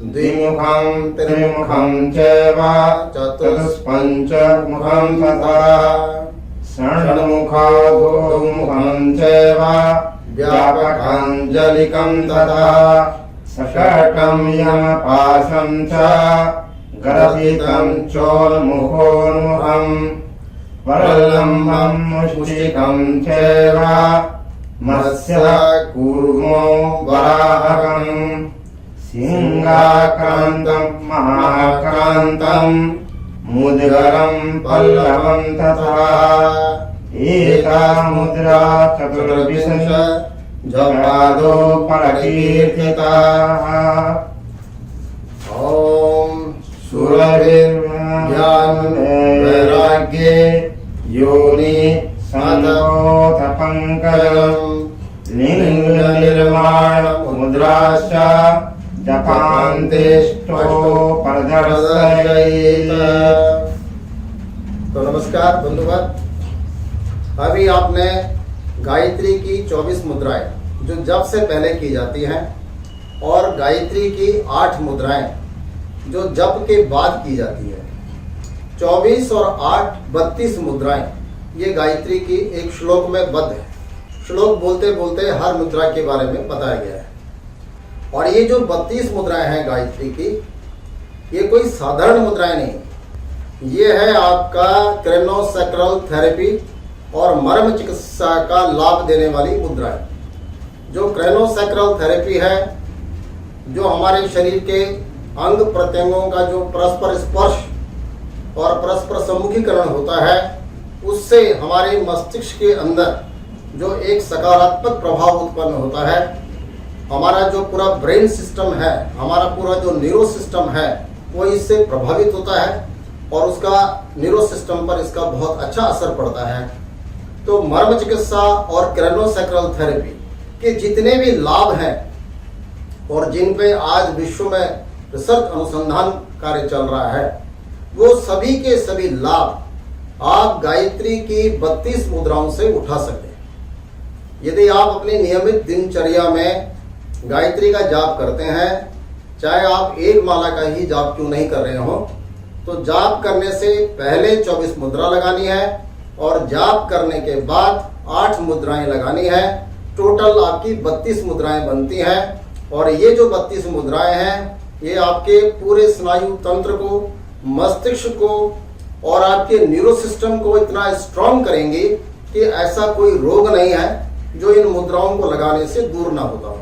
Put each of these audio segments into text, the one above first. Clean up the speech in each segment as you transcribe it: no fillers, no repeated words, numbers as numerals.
द्विमुखं त्रिमुखं चैव चतुष्पञ्चमुखं तथा षण्मुखाधोमुखं चैव व्यापकाञ्जलिकं तथा शकटं यमपाशं च गरथितं चोन्मुखोन्मुखं परलम्बं मुष्टिकं चैव मत्स्यकूर्मो वराहकम् सिंहाक्रान्तं महाक्रान्तं मुद्गरं पल्लवं तथा एता मुद्रा चतुर्विंश जपादो परकीर्तिताः। ॐ सुरभिर्ज्ञानवैराग्ये योनि सन्तोष पंकजं लिंगनिर्माण मुद्राश्च जपान्तेष्टो परदर्शयेत्। तो नमस्कार बंधुगण, अभी आपने गायत्री की 24 मुद्राएं जो जप से पहले की जाती हैं और गायत्री की 8 मुद्राएं जो जप के बाद की जाती है, 24 और 8 32 मुद्राएं ये गायत्री की एक श्लोक में बद्ध है। श्लोक बोलते बोलते हर मुद्रा के बारे में बताया गया है। और ये जो 32 मुद्राएं हैं गायत्री की, ये कोई साधारण मुद्राएं नहीं, ये है आपका क्रेनोसैक्रल थेरेपी और मर्म चिकित्सा का लाभ देने वाली मुद्राएं। जो क्रेनोसैक्रल थेरेपी है, जो हमारे शरीर के अंग प्रत्यंगों का जो परस्पर स्पर्श और परस्पर सम्मुखीकरण होता है, उससे हमारे मस्तिष्क के अंदर जो एक सकारात्मक प्रभाव उत्पन्न होता है। हमारा जो पूरा ब्रेन सिस्टम है, हमारा पूरा जो न्यूरो सिस्टम है, वो इससे प्रभावित होता है और उसका न्यूरो सिस्टम पर इसका बहुत अच्छा असर पड़ता है। तो मर्म चिकित्सा और क्रेनोसैक्रल थेरेपी के जितने भी लाभ हैं और जिन पे आज विश्व में रिसर्च अनुसंधान कार्य चल रहा है, वो सभी के सभी लाभ आप गायत्री की 32 मुद्राओं से उठा सकते हैं। यदि आप अपनी नियमित दिनचर्या में गायत्री का जाप करते हैं, चाहे आप एक माला का ही जाप क्यों नहीं कर रहे हो, तो जाप करने से पहले 24 मुद्रा लगानी है और जाप करने के बाद 8 मुद्राएं लगानी है। टोटल आपकी 32 मुद्राएं बनती हैं। और ये जो 32 मुद्राएं हैं, ये आपके पूरे स्नायु तंत्र को, मस्तिष्क को और आपके न्यूरो सिस्टम को इतना स्ट्रांग करेंगी कि ऐसा कोई रोग नहीं है जो इन मुद्राओं को लगाने से दूर ना होता हो।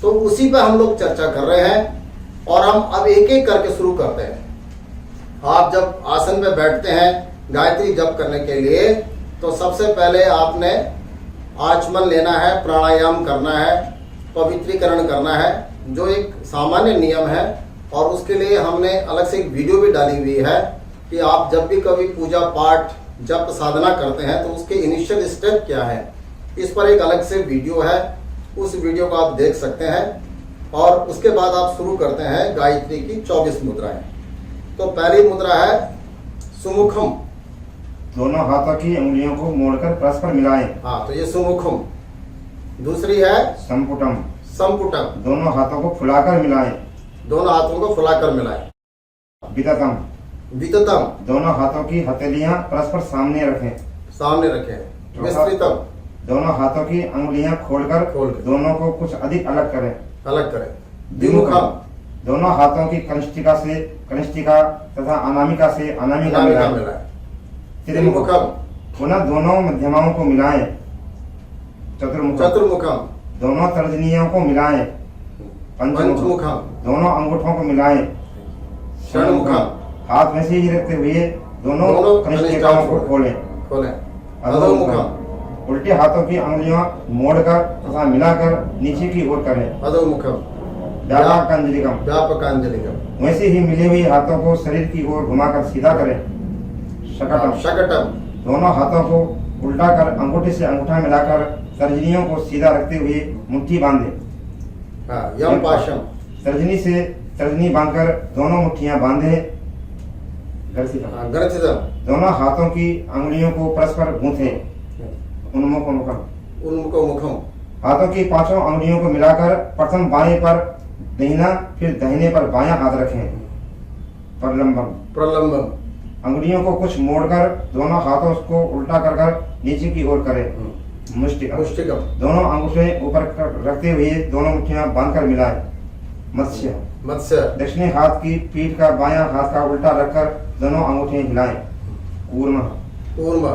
तो उसी पर हम लोग चर्चा कर रहे हैं और हम अब एक एक करके शुरू करते हैं। आप जब आसन में बैठते हैं गायत्री जप करने के लिए, तो सबसे पहले आपने आचमन लेना है, प्राणायाम करना है, पवित्रीकरण करना है, जो एक सामान्य नियम है। और उसके लिए हमने अलग से एक वीडियो भी डाली हुई है कि आप जब भी कभी पूजा पाठ जप साधना करते हैं तो उसके इनिशियल स्टेप क्या है, इस पर एक अलग से वीडियो है, उस वीडियो को आप देख सकते हैं। और उसके बाद आप शुरू करते हैं गायत्री की 24 मुद्राएं। तो पहली मुद्रा है सुमुखम। दोनों हाथों की उंगलियों को मोड़कर परस्पर मिलाएं। हाँ, तो ये सुमुखम। दूसरी है संपुटम। संपुटम। दोनों हाथों को फुलाकर मिलाएं। दोनों हाथों को फुलाकर मिलाएं। विततम। विततम। दोनों हाथों की हथेलियां परस्पर सामने रखें। सामने रखें। विस्तृतम। दोनों हाथों की अंगुलियां खोलकर दोनों को कुछ अधिक अलग करें। अलग करें। द्विमुखम। दोनों हाथों की कनिष्ठिका तथा अनामिका से अनामिका मिलाएं। त्रिमुखम। पुनः दोनों मध्यमाओं को मिलाएं। चतुर्मुखम। दोनों तर्जनियों को मिलाएं। पंचमुखम। दोनों अंगूठों को मिलाएं। षण्मुखम। हाथ में से ही रखते हुए दोनों कनिष्ठिकाओं को खोलें। अधोमुखम। उल्टे हाथों की अंगुलियां मोड़कर तथा मिलाकर नीचे की ओर करें। अधोमुखम। व्यापकांजलिकम। व्यापकांजलिकम। वैसे ही मिले हुए हाथों को शरीर की ओर घुमाकर सीधा करें। शकटम। शकटम। दोनों हाथों को उल्टा कर अंगूठे से अंगूठा मिलाकर तर्जनियों को सीधा रखते हुए मुट्ठी बांधे। यम पाशम। तर्जनी से तर्जनी बांधकर दोनों मुट्ठियां बांधे। ग्रथितम। दोनों हाथों की अंगुलियों को परस्पर गूंथे। उन्मुखम। उन्मुखम। हाथों की 5 अंगुलियों को मिलाकर प्रथम बाएं पर दाहिना फिर दाहिने पर बायां हाथ रखें। प्रलंबम। प्रलंबम। अंगुलियों को कुछ मोड़कर दोनों हाथों को उल्टा कर कर नीचे की ओर करें। मुष्टिकम। मुष्टिकम। दोनों अंगूठे ऊपर रखते हुए दोनों मुट्ठियां बांधकर मिलाएं। मत्स्य। मत्स्य। दक्षिणी हाथ की पीठ का बायां हाथ का उल्टा रखकर दोनों अंगूठे हिलाएं। कूर्म। कूर्म।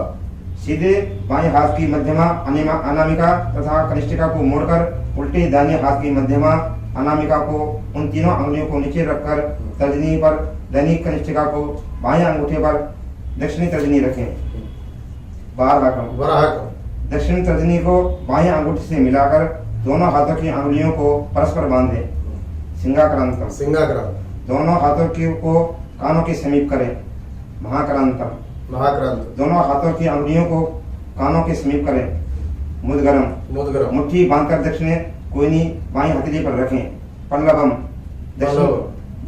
सीधे बाएं हाथ की मध्यमा अनामिका तथा कनिष्ठिका को मोड़कर उल्टे दाहिने हाथ की मध्यमा अनामिका को उन तीनों अंगुलियों को नीचे रखकर तर्जनी पर दाहिनी कनिष्ठिका को बाएं अंगूठे पर दक्षिणी तर्जनी रखें। बारहकम। वराहकम। दक्षिणी तर्जनी को बाएं अंगूठे से मिलाकर दोनों हाथों की अंगुलियों को परस्पर बांधें। सिंगाक्रांतम। सिंगाक्रांत। दोनों हाथों को कानों के समीप करें। महाक्रांतम। महाक्रांत। दोनों हाथों की अंगुलियों को कानों के समीप करें। मुदगरम। मुदगरम। मुट्ठी बांधकर दक्षिणे कोहनी बाईं हथेली पर रखें। पल्लवम।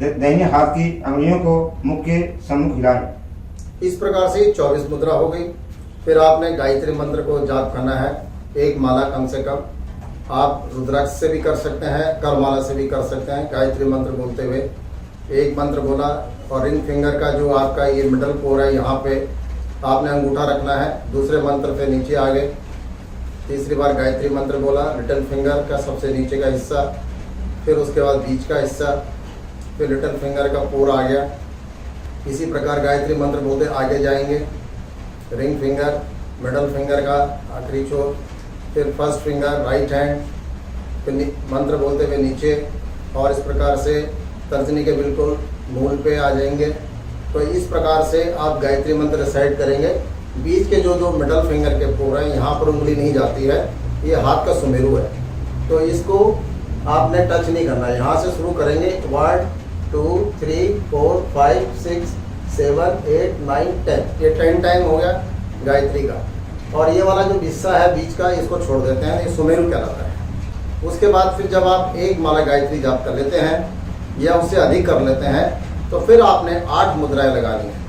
दाहिने हाथ की अंगुलियों को मुख के सम्मुख हिलाएं। इस प्रकार से 24 मुद्रा हो गई। फिर आपने गायत्री मंत्र को जाप करना है, एक माला कम से कम। आप रुद्राक्ष से भी कर सकते हैं, करमाला से भी कर सकते हैं। गायत्री मंत्र बोलते हुए एक मंत्र बोला और रिंग फिंगर का जो आपका ये मिडल पोर है यहाँ पे आपने अंगूठा रखना है। दूसरे मंत्र पे नीचे आ गए। तीसरी बार गायत्री मंत्र बोला, लिटिल फिंगर का सबसे नीचे का हिस्सा, फिर उसके बाद बीच का हिस्सा, फिर लिटिल फिंगर का पोर आ गया। इसी प्रकार गायत्री मंत्र बोलते आगे जाएंगे। रिंग फिंगर, मिडल फिंगर का आखिरी छोर, फिर फर्स्ट फिंगर राइट हैंड, फिर मंत्र बोलते हुए नीचे, और इस प्रकार से तर्जनी के बिल्कुल मूल पे आ जाएंगे। तो इस प्रकार से आप गायत्री मंत्र रिसाइट करेंगे। बीच के जो मिडल फिंगर के पोर हैं यहाँ पर उंगली नहीं जाती है, ये हाथ का सुमेरु है, तो इसको आपने टच नहीं करना है। यहाँ से शुरू करेंगे 1 2 3 4 5 6 7 8 9 10, ये 10 टाइम हो गया गायत्री का। और ये वाला जो हिस्सा है बीच का, इसको छोड़ देते हैं, ये सुमेरु कहलाता है। उसके बाद फिर जब आप एक माला गायत्री जाप कर लेते हैं या उससे अधिक कर लेते हैं, तो फिर आपने 8 मुद्राएं लगानी है।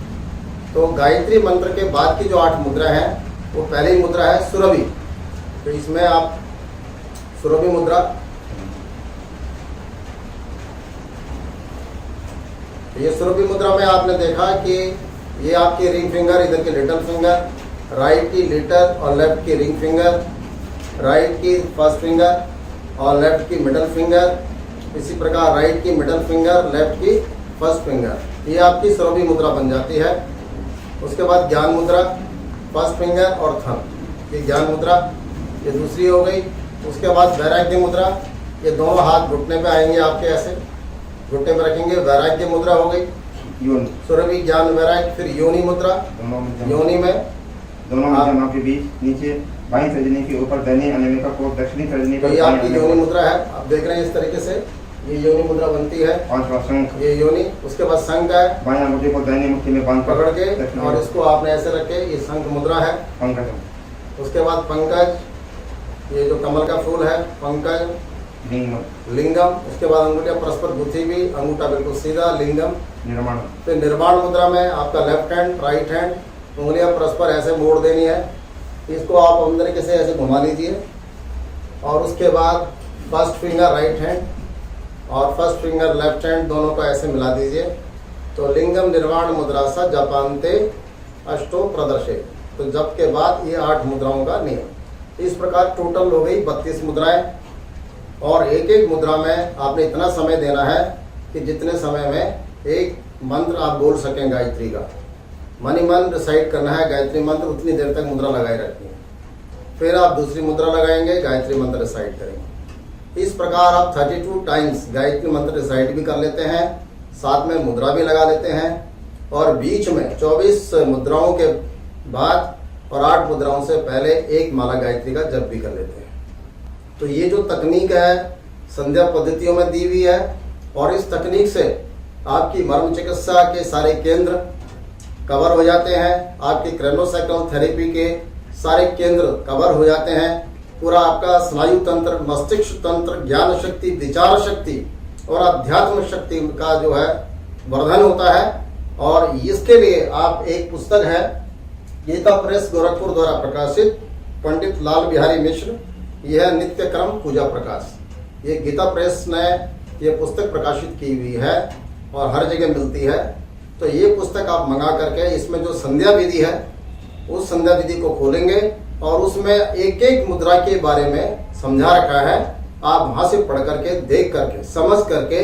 तो गायत्री मंत्र के बाद की जो 8 मुद्रा हैं, वो पहली मुद्रा है सुरभि। तो इसमें आप सुरभि मुद्रा, ये सुरभि मुद्रा में आपने देखा कि ये आपकी रिंग फिंगर, इधर की लिटिल फिंगर, राइट की लिटिल और लेफ्ट की रिंग फिंगर, राइट की फर्स्ट फिंगर और लेफ्ट की मिडल फिंगर, इसी प्रकार राइट की मिडल फिंगर, लेफ्ट की फर्स्ट फिंगर, ये आपकी सुरभि मुद्रा बन जाती है। उसके बाद ज्ञान मुद्रा, फर्स्ट फिंगर और थंब, ये ज्ञान मुद्रा, ये दूसरी हो गई। उसके बाद वैराग्य मुद्रा, ये दोनों हाथ घुटने पे आएंगे आपके, ऐसे घुटने पे रखेंगे, वैराग्य मुद्रा हो गई। सुरभि, ज्ञान, वैराग्य। फिर योनि मुद्रा, योनि में दोनों मध्यमा के बीच नीचे बाईं तर्जनी के ऊपर दाहिनी अनामिका को दक्षिणी तर्जनी पर, ये आपकी योनि मुद्रा है। आप देख रहे हैं इस तरीके से ये योनि मुद्रा बनती है। 5वां शंख, ये योनि। उसके बाद शंख है, बाएं अंगूठे को दाहिनी मुट्ठी में बांध पकड़ के और इसको आपने ऐसे रखे, ये शंख मुद्रा है। पंकज। उसके बाद पंकज, ये जो कमल का फूल है, पंकज। लिंगम। लिंगम। उसके बाद अंगूठियां परस्पर गुथी हुई, अंगूठा बिल्कुल सीधा, लिंगम। निर्माण। फिर निर्माण मुद्रा में आपका लेफ्ट हैंड, राइट हैंड, उंगलियां परस्पर ऐसे मोड़ देनी है। इसको आप अंदर के से ऐसे घुमा लीजिए, और उसके बाद फर्स्ट फिंगर राइट हैंड और फर्स्ट फिंगर लेफ्ट हैंड, दोनों को ऐसे मिला दीजिए। तो लिंगम निर्वाण मुद्रा सा जपांते अष्टो प्रदर्शित। तो जप के बाद ये 8 मुद्राओं का नियम। इस प्रकार टोटल हो गई 32 मुद्राएं। और एक एक मुद्रा में आपने इतना समय देना है कि जितने समय में एक मंत्र आप बोल सकें गायत्री का। मन ही मन रिसाइट करना है गायत्री मंत्र, उतनी देर तक मुद्रा लगाए रखनी है। फिर आप दूसरी मुद्रा लगाएंगे, गायत्री मंत्र रिसाइट करेंगे। इस प्रकार आप 32 टाइम्स गायत्री मंत्र रिसाइट भी कर लेते हैं, साथ में मुद्रा भी लगा लेते हैं, और बीच में 24 मुद्राओं के बाद और 8 मुद्राओं से पहले एक माला गायत्री का जप भी कर लेते हैं। तो ये जो तकनीक है संध्या पद्धतियों में दी हुई है, और इस तकनीक से आपकी मर्म चिकित्सा के सारे केंद्र कवर हो जाते हैं। आपकी क्रेनोसाइक्ल थेरेपी के सारे केंद्र कवर हो जाते हैं। पूरा आपका स्नायु तंत्र, मस्तिष्क तंत्र, ज्ञान शक्ति, विचार शक्ति और अध्यात्म शक्ति का जो है वर्धन होता है। और इसके लिए आप एक पुस्तक है गीता प्रेस गोरखपुर द्वारा प्रकाशित, पंडित लाल बिहारी मिश्र, यह नित्य क्रम पूजा प्रकाश, ये गीता प्रेस ने ये पुस्तक प्रकाशित की हुई है और हर जगह मिलती है। तो ये पुस्तक आप मंगा करके इसमें जो संध्या विधि है उस संध्या विधि को खोलेंगे और उसमें एक एक मुद्रा के बारे में समझा रखा है। आप वहां से पढ़ करके, देख करके, समझ करके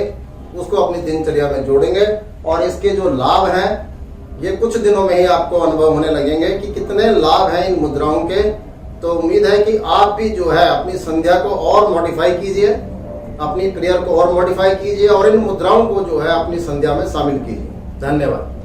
उसको अपनी दिनचर्या में जोड़ेंगे और इसके जो लाभ हैं ये कुछ दिनों में ही आपको अनुभव होने लगेंगे कि कितने लाभ हैं इन मुद्राओं के। तो उम्मीद है कि आप भी जो है अपनी संध्या को और मॉडिफाई कीजिए, अपनी प्रेयर को और मॉडिफाई कीजिए और इन मुद्राओं को जो है अपनी संध्या में शामिल कीजिए। धन्यवाद।